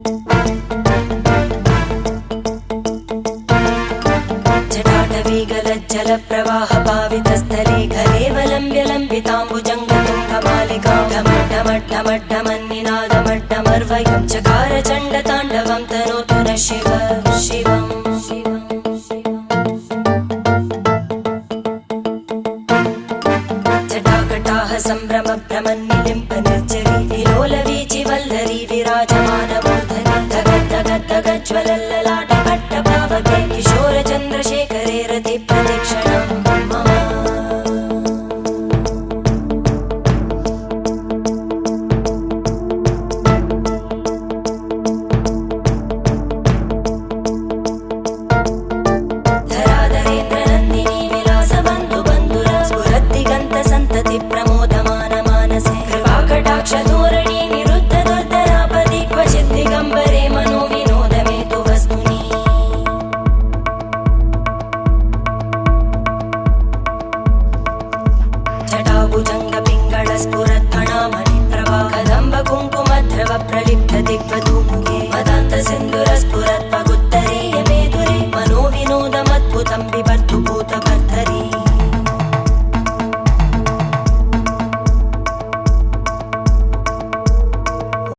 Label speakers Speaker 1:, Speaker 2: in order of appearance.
Speaker 1: जटाटवीगलज्जलप्रवाहपावितस्थले घलेवलम्ब्य लम्बिताम्बुजङ्गतुङ्गमालिकां ढमड्ढमड्ढमड्ढमन्निनादमड्ढमर्वयं चकार चण्डताण्डवं तनोतु नः शिव शिवम् जटाकटाह सम्भ्रमभ्रमन्निलिम्प निर्जरी विलोलवीचि वल्लरी विराजमानमूर्धनि धगद्धगद्धगज्ज्वलल्ललाटकट्टपावके किशोरचन्द्रशेखरे रतिप्रदक्षिणं मम धराधरेन्द्रनन्दिनी विलासबन्धुबन्धुर स्फुरद्दिगन्तसन्तति प्रमोदमान मानसे कृपाकटाक्षधोरणी निरुद्ध दुर्धरापदि क्वचित् दिगम्बरे मनो विनोदमेतु वस्तुनि जटाभुजङ्गपिङ्गळस्फुरत्फणामणिप्रभा कदम्ब कुङ्कुमध्रव प्रलिप्त दिग्वधूमुखे मदान्तसिन्धुरस्फुरत्